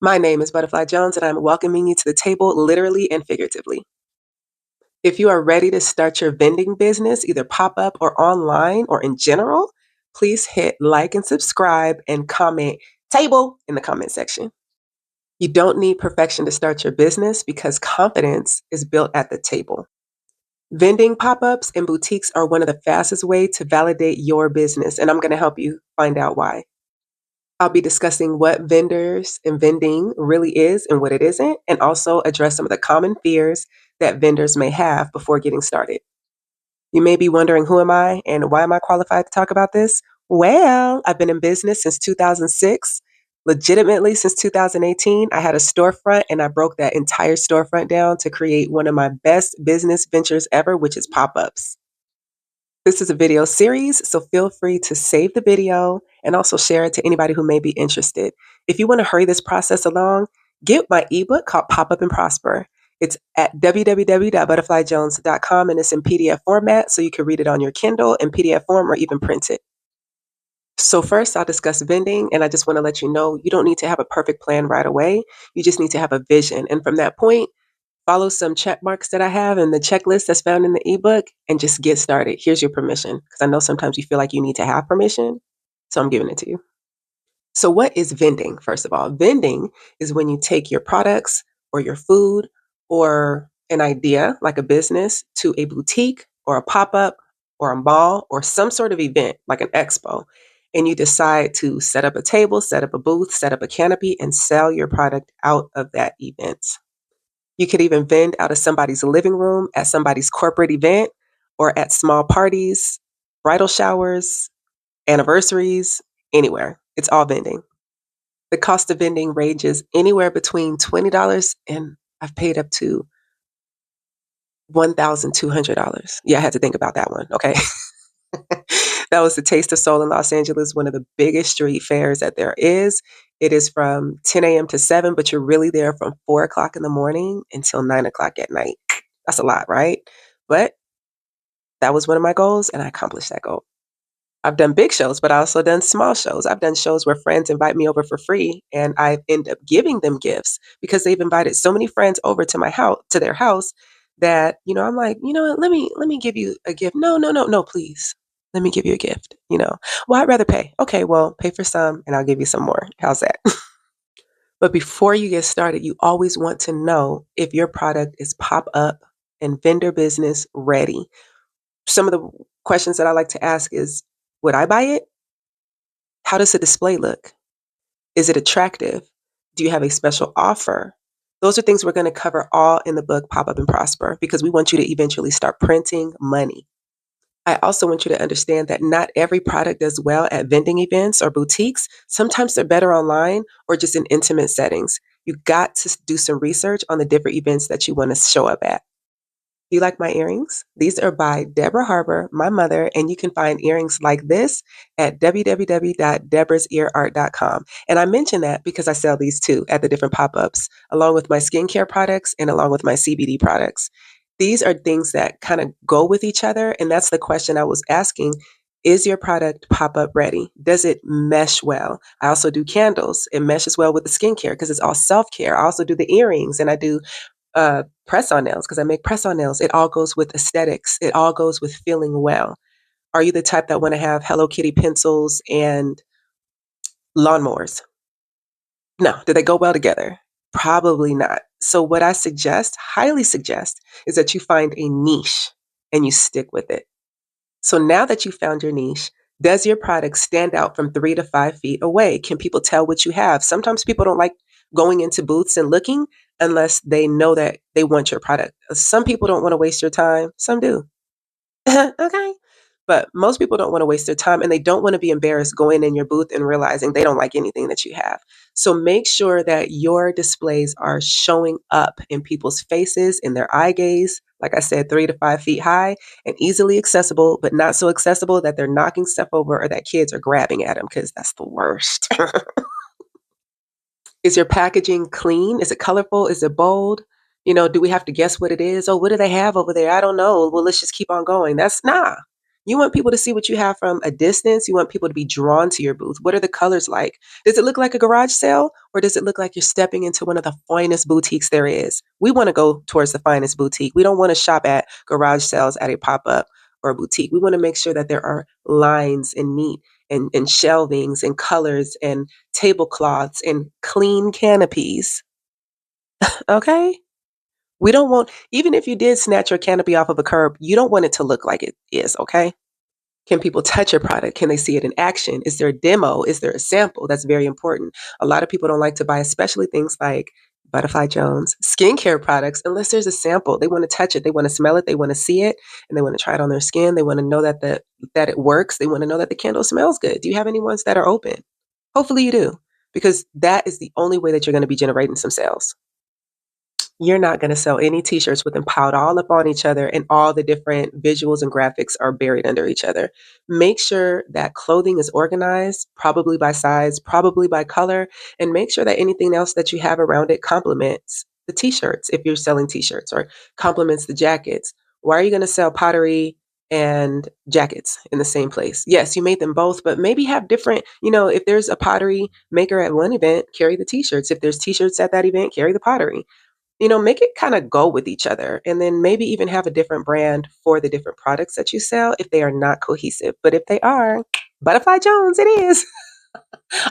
My name is Buttafly Jonez, and I'm welcoming you to the table literally and figuratively. If you are ready to start your vending business, either pop up or online or in general, please hit like and subscribe and comment table in the comment section. You don't need perfection to start your business because confidence is built at the table. Vending pop ups and boutiques are one of the fastest ways to validate your business, and I'm going to help you find out why. I'll be discussing what vendors and vending really is and what it isn't, and also address some of the common fears that vendors may have before getting started. You may be wondering, who am I and why am I qualified to talk about this? Well, I've been in business since 2006, legitimately since 2018. I had a storefront and I broke that entire storefront down to create one of my best business ventures ever, which is pop ups. This is a video series, so feel free to save the video and also share it to anybody who may be interested. If you want to hurry this process along, get my ebook called Pop Up and Prosper. It's at www.buttaflyjonez.com and it's in PDF format, so you can read it on your Kindle in PDF form or even print it. So first, I'll discuss vending, and I just want to let you know you don't need to have a perfect plan right away. You just need to have a vision. And from that point, follow some check marks that I have in the checklist that's found in the ebook and just get started. Here's your permission, because I know sometimes you feel like you need to have permission. So I'm giving it to you. So, what is vending? First of all, vending is when you take your products or your food or an idea like a business to a boutique or a pop up or a mall or some sort of event like an expo. And you decide to set up a table, set up a booth, set up a canopy, and sell your product out of that event. You could even vend out of somebody's living room, at somebody's corporate event, or at small parties, bridal showers, anniversaries, anywhere. It's all vending. The cost of vending ranges anywhere between $20 and I've paid up to $1,200. Yeah, I had to think about that one. Okay. That was the Taste of Soul in Los Angeles, one of the biggest street fairs that there is. It is from 10 a.m. to 7, but you're really there from 4 o'clock in the morning until 9 o'clock at night. That's a lot, right? But that was one of my goals, and I accomplished that goal. I've done big shows, but I also done small shows. I've done shows where friends invite me over for free, and I end up giving them gifts because they've invited so many friends over to my house, to their house, that I'm like, you know what? Let me give you a gift. No, no, no, no, please. Let me give you a gift. Well, I'd rather pay. Okay, well, pay for some, and I'll give you some more. How's that? But before you get started, you always want to know if your product is pop up and vendor business ready. Some of the questions that I like to ask is, would I buy it? How does the display look? Is it attractive? Do you have a special offer? Those are things we're going to cover all in the book Pop Up and Prosper because we want you to eventually start printing money. I also want you to understand that not every product does well at vending events or boutiques. Sometimes they're better online or just in intimate settings. You got to do some research on the different events that you want to show up at. Do you like my earrings? These are by Deborah Harbor, my mother, and you can find earrings like this at www.deborahsearart.com. And I mention that because I sell these too at the different pop-ups, along with my skincare products and along with my CBD products. These are things that kind of go with each other, and that's the question I was asking. Is your product pop-up ready? Does it mesh well? I also do candles. It meshes well with the skincare because it's all self-care. I also do the earrings, and I do press-on nails because I make press-on nails. It all goes with aesthetics. It all goes with feeling well. Are you the type that want to have Hello Kitty pencils and lawnmowers? No. Do they go well together? Probably not. So what I suggest, highly suggest, is that you find a niche and you stick with it. So now that you found your niche, does your product stand out from 3 to 5 feet away? Can people tell what you have? Sometimes people don't like going into booths and looking unless they know that they want your product. Some people don't want to waste your time. Some do. Okay. But most people don't want to waste their time and they don't want to be embarrassed going in your booth and realizing they don't like anything that you have. So make sure that your displays are showing up in people's faces, in their eye gaze. Like I said, 3 to 5 feet high and easily accessible, but not so accessible that they're knocking stuff over or that kids are grabbing at them because that's the worst. Is your packaging clean? Is it colorful? Is it bold? Do we have to guess what it is? Oh, what do they have over there? I don't know. Well, let's just keep on going. That's nah. You want people to see what you have from a distance. You want people to be drawn to your booth. What are the colors like? Does it look like a garage sale, or does it look like you're stepping into one of the finest boutiques there is? We want to go towards the finest boutique. We don't want to shop at garage sales at a pop-up or a boutique. We want to make sure that there are lines and neat and shelvings and colors and tablecloths and clean canopies. Okay? We don't want, even if you did snatch your canopy off of a curb, you don't want it to look like it is, okay? Can people touch your product? Can they see it in action? Is there a demo? Is there a sample? That's very important. A lot of people don't like to buy, especially things like Buttafly Jonez skincare products, unless there's a sample. They want to touch it, they want to smell it, they want to see it, and they want to try it on their skin. They want to know that that it works. They want to know that the candle smells good. Do you have any ones that are open? Hopefully you do, because that is the only way that you're going to be generating some sales. You're not going to sell any t-shirts with them piled all up on each other and all the different visuals and graphics are buried under each other. Make sure that clothing is organized, probably by size, probably by color, and make sure that anything else that you have around it complements the t-shirts if you're selling t-shirts, or complements the jackets. Why are you going to sell pottery and jackets in the same place? Yes, you made them both, but maybe have different, if there's a pottery maker at one event, carry the t-shirts. If there's t-shirts at that event, carry the pottery. Make it kind of go with each other, and then maybe even have a different brand for the different products that you sell if they are not cohesive. But if they are, Buttafly Jonez, it is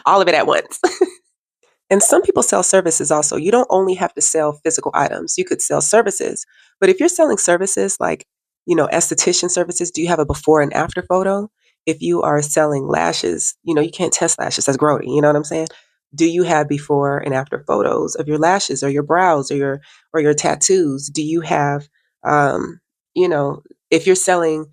all of it at once. And some people sell services also. You don't only have to sell physical items. You could sell services. But if you're selling services like, esthetician services, do you have a before and after photo? If you are selling lashes, you can't test lashes. That's grody. You know what I'm saying? Do you have before and after photos of your lashes or your brows or your tattoos? Do you have, you know, if you're selling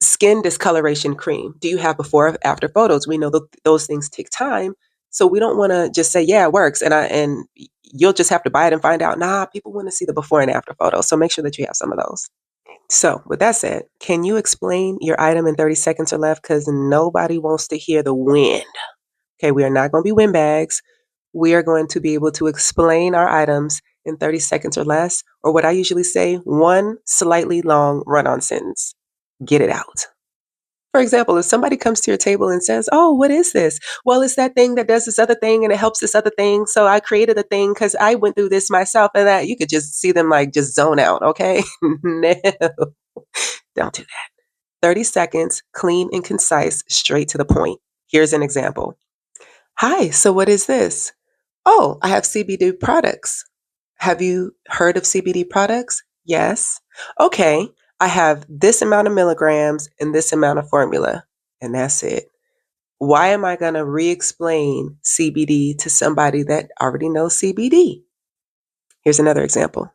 skin discoloration cream, do you have before or after photos? We know that those things take time, so we don't want to just say, yeah, it works, and you'll just have to buy it and find out. Nah, people want to see the before and after photos, so make sure that you have some of those. So with that said, can you explain your item in 30 seconds or less? Because nobody wants to hear the wind. Okay, we are not going to be windbags. We are going to be able to explain our items in 30 seconds or less, or what I usually say, one slightly long run-on sentence. Get it out. For example, if somebody comes to your table and says, oh, what is this? Well, it's that thing that does this other thing and it helps this other thing. So I created a thing because I went through this myself, and that you could just see them like just zone out. Okay. No, don't do that. 30 seconds, clean and concise, straight to the point. Here's an example. Hi, so what is this? Oh, I have CBD products. Have you heard of CBD products? Yes. Okay, I have this amount of milligrams and this amount of formula, and that's it. Why am I going to re-explain CBD to somebody that already knows CBD? Here's another example.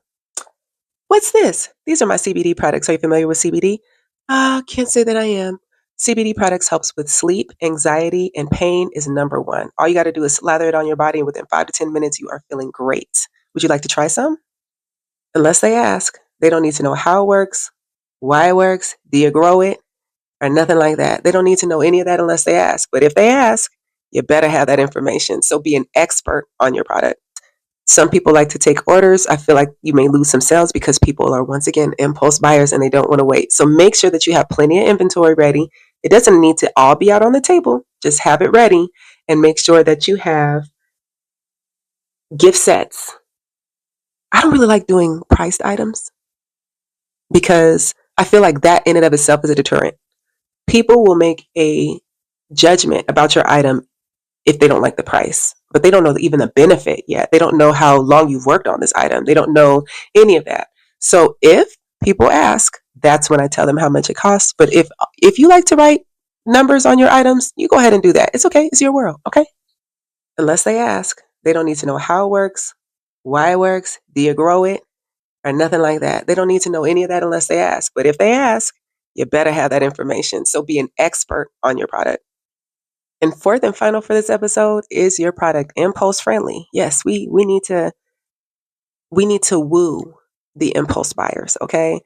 What's this? These are my CBD products. Are you familiar with CBD? Can't say that I am. CBD products helps with sleep, anxiety, and pain is number one. All you got to do is slather it on your body, and within 5 to 10 minutes, you are feeling great. Would you like to try some? Unless they ask. They don't need to know how it works, why it works, do you grow it, or nothing like that. They don't need to know any of that unless they ask. But if they ask, you better have that information. So be an expert on your product. Some people like to take orders. I feel like you may lose some sales because people are, once again, impulse buyers and they don't want to wait. So make sure that you have plenty of inventory ready. It doesn't need to all be out on the table. Just have it ready, and make sure that you have gift sets. I don't really like doing priced items because I feel like that in and of itself is a deterrent. People will make a judgment about your item if they don't like the price, but they don't know even the benefit yet. They don't know how long you've worked on this item. They don't know any of that. So if people ask, that's when I tell them how much it costs. But if you like to write numbers on your items, you go ahead and do that. It's okay. It's your world. Okay. Unless they ask, they don't need to know how it works, why it works, do you grow it, or nothing like that. They don't need to know any of that unless they ask. But if they ask, you better have that information. So be an expert on your product. And fourth and final for this episode, is your product impulse friendly? Yes, we need to woo the impulse buyers, okay?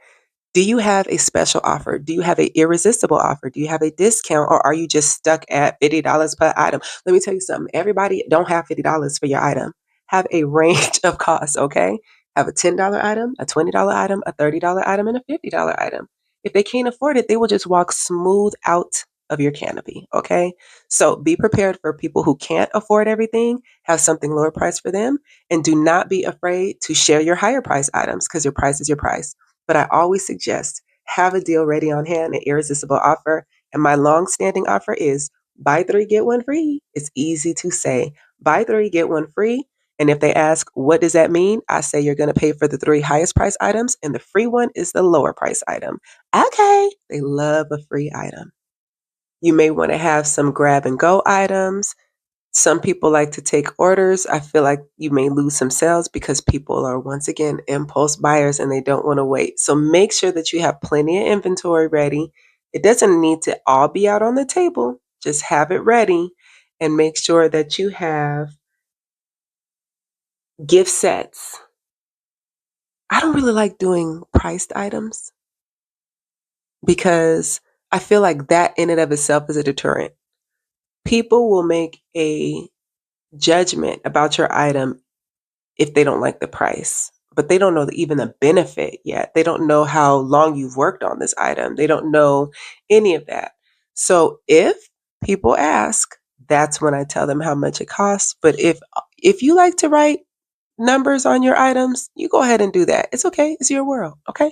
Do you have a special offer? Do you have an irresistible offer? Do you have a discount, or are you just stuck at $50 per item? Let me tell you something. Everybody don't have $50 for your item. Have a range of costs, okay? Have a $10 item, a $20 item, a $30 item, and a $50 item. If they can't afford it, they will just walk smooth out of your canopy. Okay. So be prepared for people who can't afford everything, have something lower price for them, and do not be afraid to share your higher price items because your price is your price. But I always suggest have a deal ready on hand, an irresistible offer. And my long standing offer is buy three, get one free. It's easy to say buy three, get one free. And if they ask, what does that mean? I say you're going to pay for the three highest price items and the free one is the lower price item. Okay. They love a free item. You may want to have some grab and go items. Some people like to take orders. I feel like you may lose some sales because people are, once again, impulse buyers and they don't want to wait. So make sure that you have plenty of inventory ready. It doesn't need to all be out on the table. Just have it ready and make sure that you have gift sets. I don't really like doing priced items because I feel like that in and of itself is a deterrent. People will make a judgment about your item if they don't like the price, but they don't know even the benefit yet. They don't know how long you've worked on this item. They don't know any of that. So if people ask, that's when I tell them how much it costs. But if you like to write numbers on your items, you go ahead and do that. It's okay. It's your world. Okay.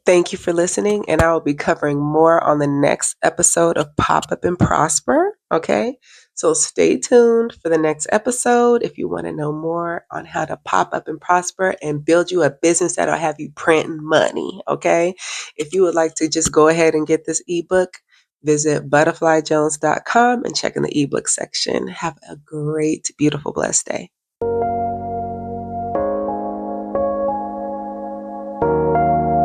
Thank you for listening, and I will be covering more on the next episode of Pop Up and Prosper. Okay, so stay tuned for the next episode if you want to know more on how to pop up and prosper and build you a business that'll have you printing money. Okay, if you would like to just go ahead and get this ebook, visit butterflyjones.com and check in the ebook section. Have a great, beautiful, blessed day.